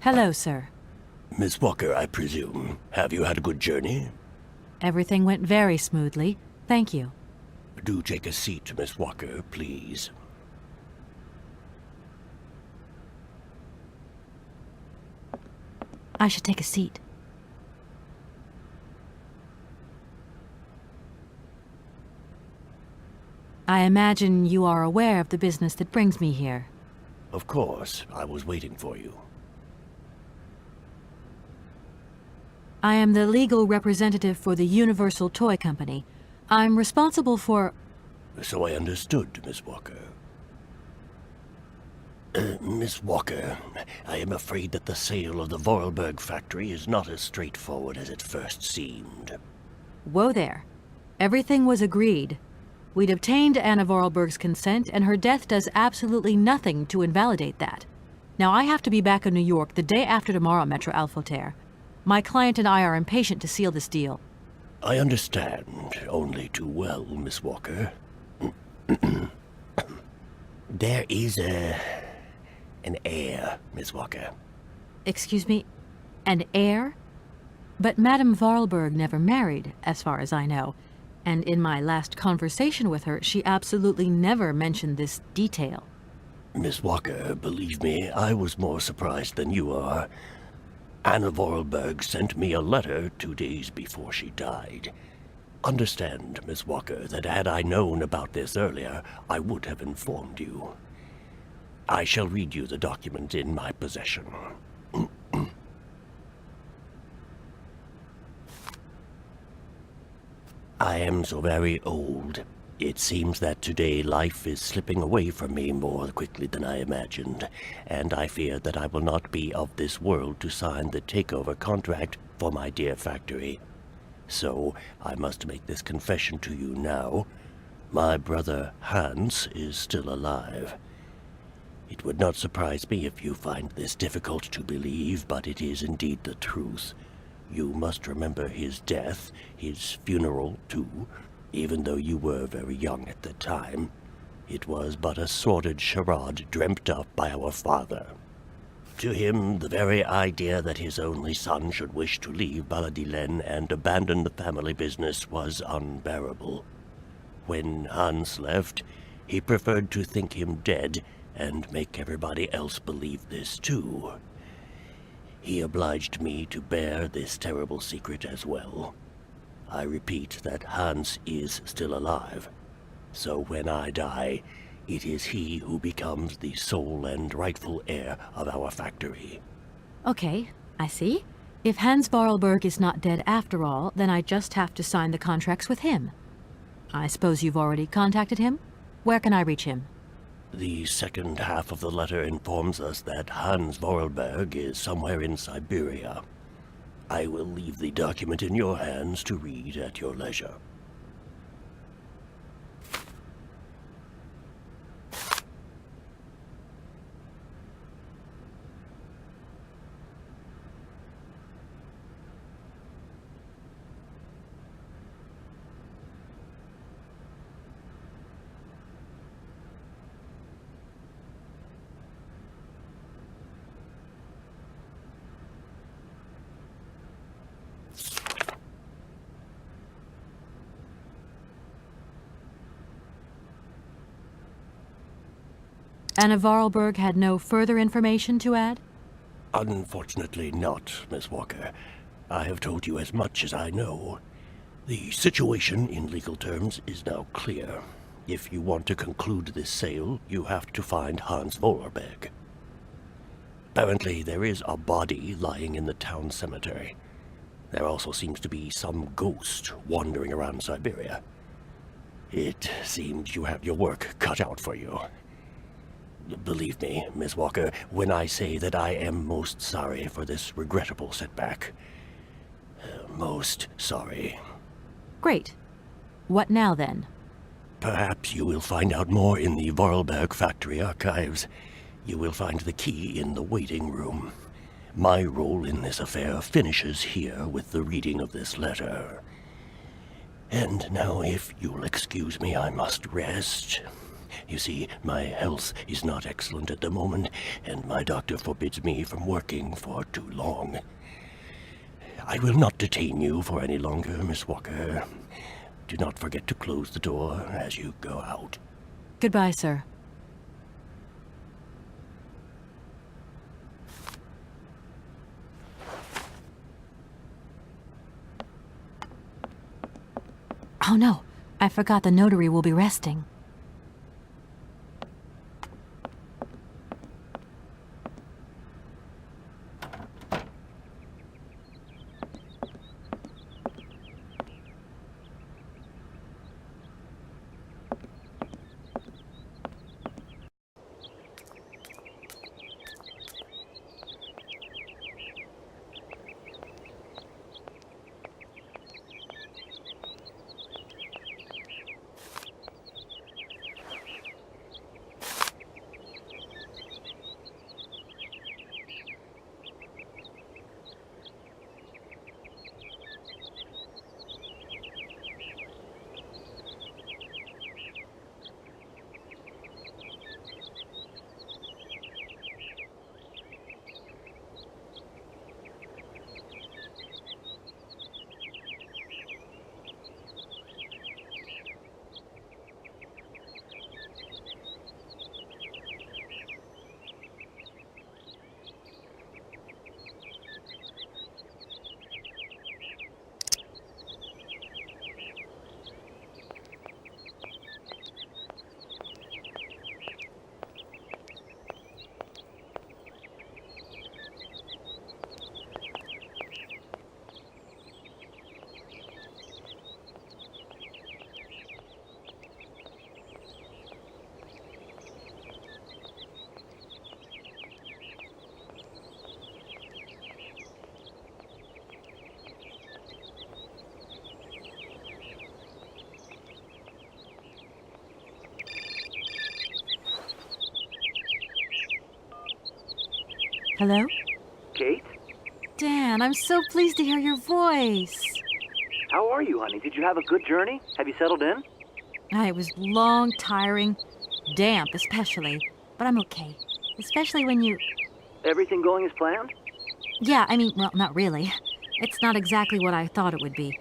Hello, sir. Miss Walker, I presume. Have you had a good journey? Everything went very smoothly. Thank you. Do take a seat, Miss Walker, please. I should take a seat. I imagine you are aware of the business that brings me here. Of course, I was waiting for you. I am the legal representative for the Universal Toy Company. I'm responsible for... So I understood, Miss Walker. Miss Walker, I am afraid that the sale of the Vorarlberg factory is not as straightforward as it first seemed. Whoa there. Everything was agreed. We'd obtained Anna Vorarlberg's consent, and her death does absolutely nothing to invalidate that. Now, I have to be back in New York the day after tomorrow, Metro Alphoter. My client and I are impatient to seal this deal. I understand only too well, Miss Walker. There is an heir, Miss Walker. Excuse me? An heir? But Madame Vorarlberg never married, as far as I know. And in my last conversation with her, she absolutely never mentioned this detail. Miss Walker, believe me, I was more surprised than you are. Anna Vorarlberg sent me a letter 2 days before she died. Understand, Miss Walker, that had I known about this earlier, I would have informed you. I shall read you the document in my possession. I am so very old. It seems that today life is slipping away from me more quickly than I imagined, and I fear that I will not be of this world to sign the takeover contract for my dear factory. So I must make this confession to you now. My brother Hans is still alive. It would not surprise me if you find this difficult to believe, but it is indeed the truth. You must remember his death, his funeral too. Even though you were very young at the time, it was but a sordid charade dreamt up by our father. To him, the very idea that his only son should wish to leave Baladilen and abandon the family business was unbearable. When Hans left, he preferred to think him dead and make everybody else believe this too. He obliged me to bear this terrible secret as well. I repeat that Hans is still alive, so when I die, it is he who becomes the sole and rightful heir of our factory. Okay, I see. If Hans Vorarlberg is not dead after all, then I just have to sign the contracts with him. I suppose you've already contacted him? Where can I reach him? The second half of the letter informs us that Hans Vorarlberg is somewhere in Syberia. I will leave the document in your hands to read at your leisure. Anna Vorarlberg had no further information to add? Unfortunately not, Miss Walker. I have told you as much as I know. The situation, in legal terms, is now clear. If you want to conclude this sale, you have to find Hans Vorarlberg. Apparently, there is a body lying in the town cemetery. There also seems to be some ghost wandering around Syberia. It seems you have your work cut out for you. Believe me, Miss Walker, when I say that I am most sorry for this regrettable setback. Most sorry. Great. What now, then? Perhaps you will find out more in the Vorarlberg factory archives. You will find the key in the waiting room. My role in this affair finishes here with the reading of this letter. And now, if you'll excuse me, I must rest. You see, my health is not excellent at the moment, and my doctor forbids me from working for too long. I will not detain you for any longer, Miss Walker. Do not forget to close the door as you go out. Goodbye, sir. Oh no, I forgot the notary will be resting. Hello? Kate? Dan, I'm so pleased to hear your voice. How are you, honey? Did you have a good journey? Have you settled in? It was long, tiring, damp especially, but I'm okay. Especially when you... Everything going as planned? Yeah, I mean, well, not really. It's not exactly what I thought it would be.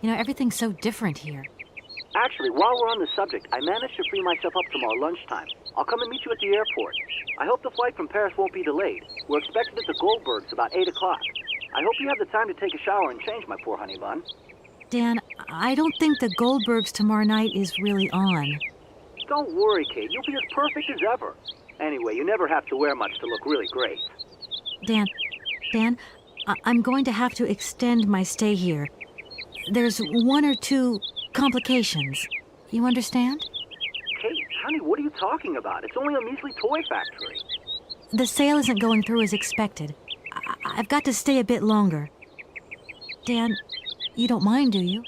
You know, everything's so different here. Actually, while we're on the subject, I managed to free myself up tomorrow lunchtime. I'll come and meet you at the airport. I hope the flight from Paris won't be delayed. We're expected at the Goldbergs about 8 o'clock. I hope you have the time to take a shower and change, my poor honey bun. Dan, I don't think the Goldbergs tomorrow night is really on. Don't worry, Kate. You'll be as perfect as ever. Anyway, you never have to wear much to look really great. Dan, I'm going to have to extend my stay here. There's 1 or 2 complications. You understand? Kate, honey, what are you talking about? It's only a measly toy factory. The sale isn't going through as expected. I've got to stay a bit longer. Dan, you don't mind, do you?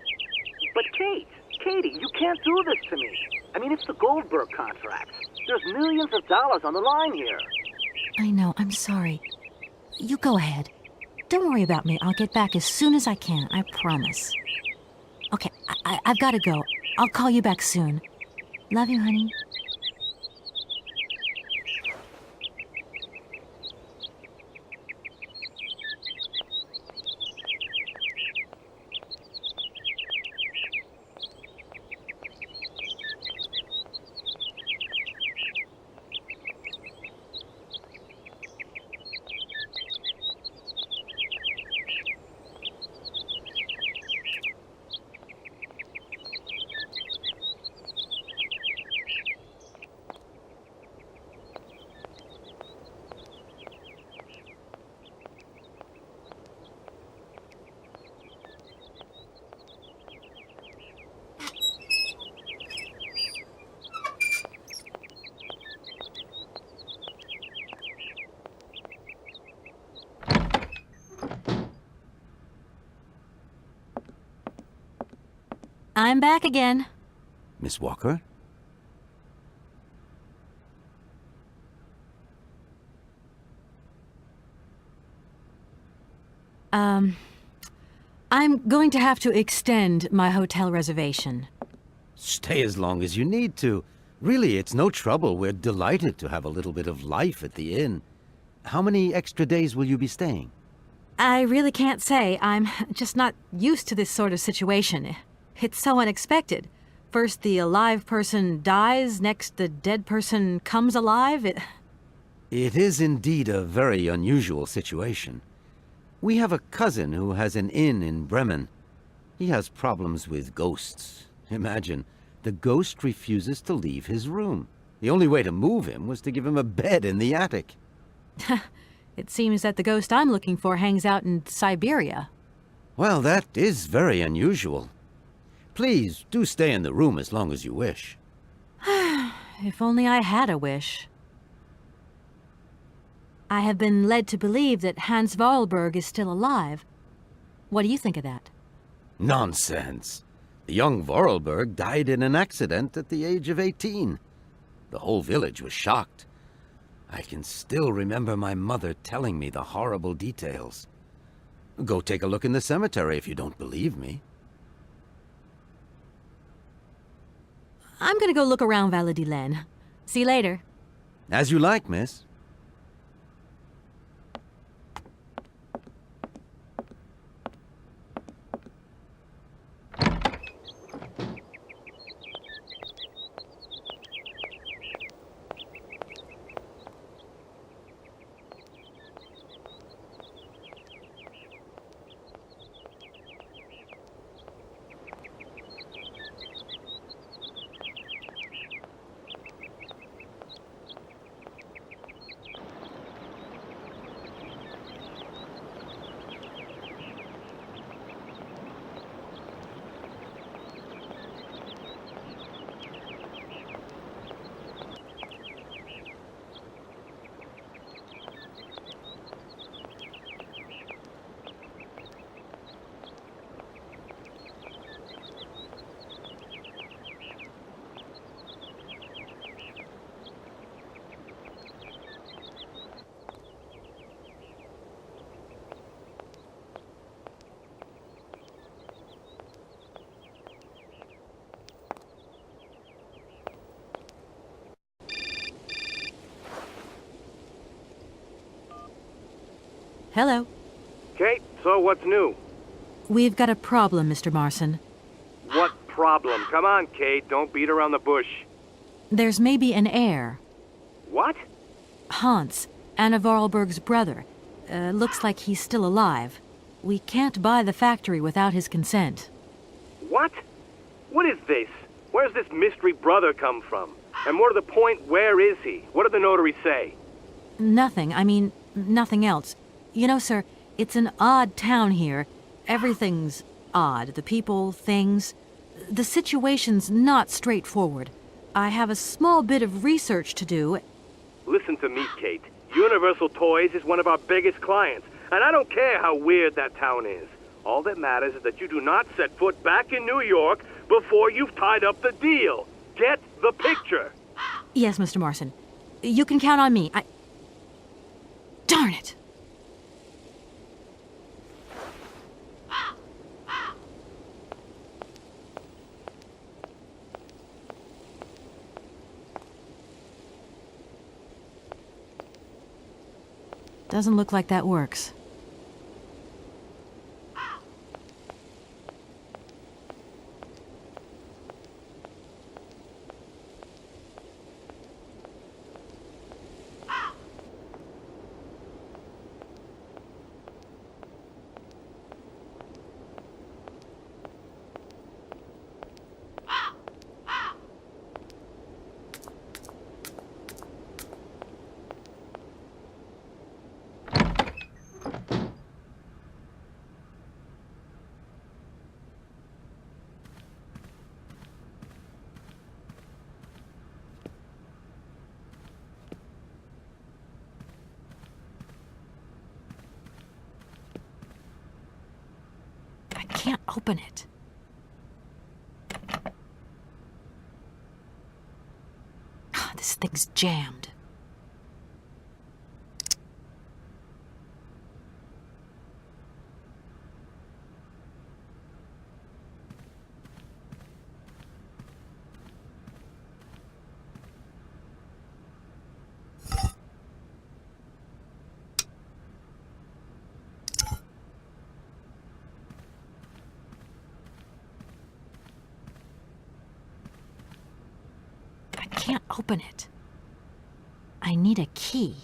But Katie, you can't do this to me. I mean, it's the Goldberg contract. There's millions of dollars on the line here. I know, I'm sorry. You go ahead. Don't worry about me. I'll get back as soon as I can, I promise. Okay, I've got to go. I'll call you back soon. Love you, honey. I'm back again. Miss Walker? I'm going to have to extend my hotel reservation. Stay as long as you need to. Really, it's no trouble. We're delighted to have a little bit of life at the inn. How many extra days will you be staying? I really can't say. I'm just not used to this sort of situation. It's so unexpected. First the alive person dies, next the dead person comes alive. It is indeed a very unusual situation. We have a cousin who has an inn in Bremen. He has problems with ghosts. Imagine, the ghost refuses to leave his room. The only way to move him was to give him a bed in the attic. It seems that the ghost I'm looking for hangs out in Syberia. Well, that is very unusual. Please, do stay in the room as long as you wish. If only I had a wish. I have been led to believe that Hans Vorarlberg is still alive. What do you think of that? Nonsense. The young Vorarlberg died in an accident at the age of 18. The whole village was shocked. I can still remember my mother telling me the horrible details. Go take a look in the cemetery if you don't believe me. I'm gonna go look around Valladolid. See you later. As you like, miss. Hello. Kate, so what's new? We've got a problem, Mr. Marson. What problem? Come on, Kate, don't beat around the bush. There's maybe an heir. What? Hans, Anna Vorarlberg's brother. Looks like he's still alive. We can't buy the factory without his consent. What? What is this? Where's this mystery brother come from? And more to the point, where is he? What did the notary say? Nothing. I mean, nothing else. You know, sir, it's an odd town here. Everything's odd. The people, things. The situation's not straightforward. I have a small bit of research to do. Listen to me, Kate. Universal Toys is one of our biggest clients, and I don't care how weird that town is. All that matters is that you do not set foot back in New York before you've tied up the deal. Get the picture? Yes, Mr. Marson. You can count on me. Darn it! Doesn't look like that works. Can't open it. This thing's jammed. can't open it. I need a key.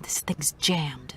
This thing's jammed.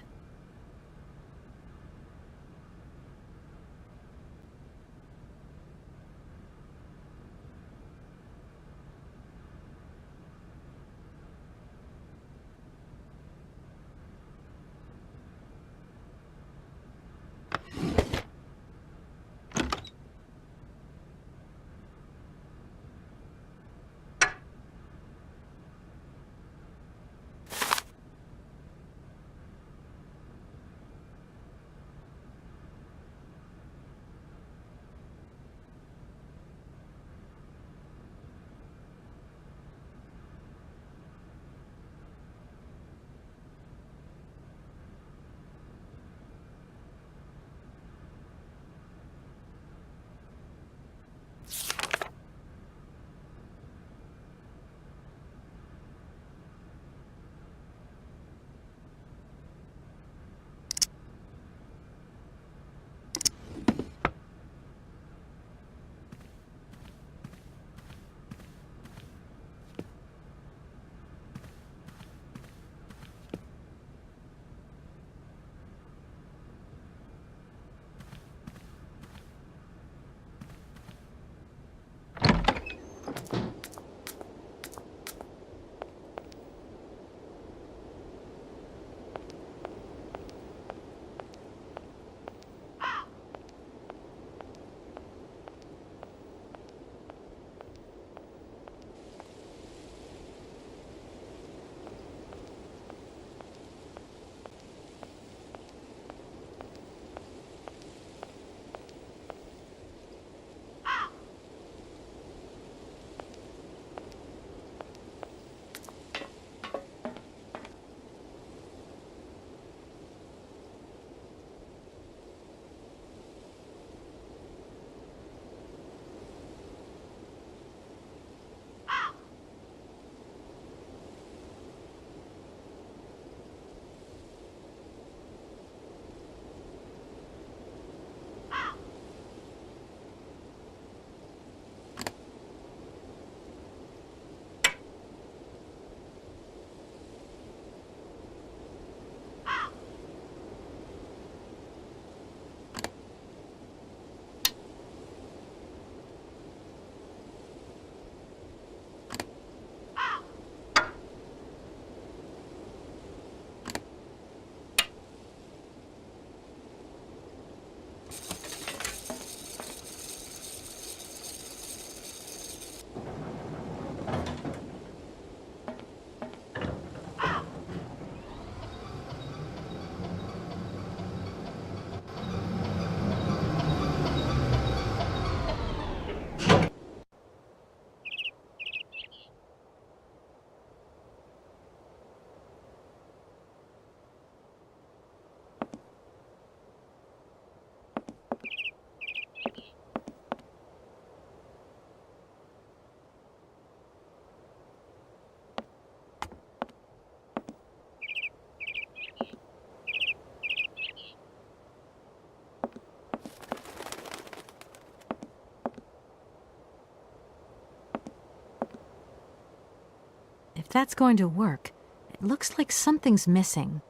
If that's going to work, it looks like something's missing.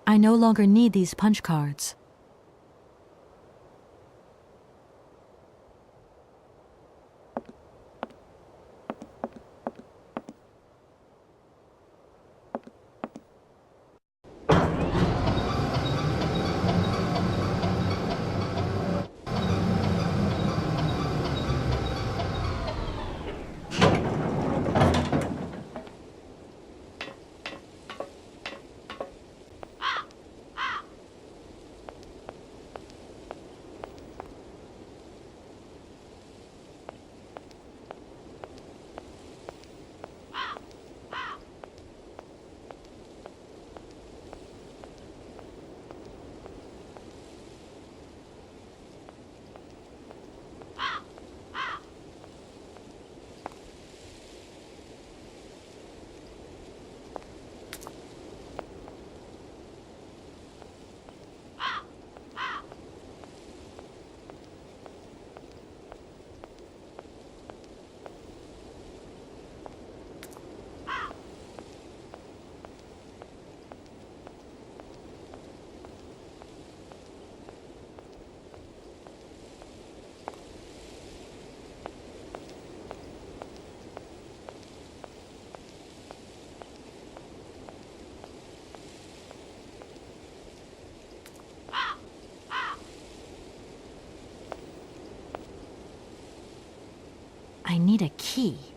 I no longer need these punch cards. I need a key.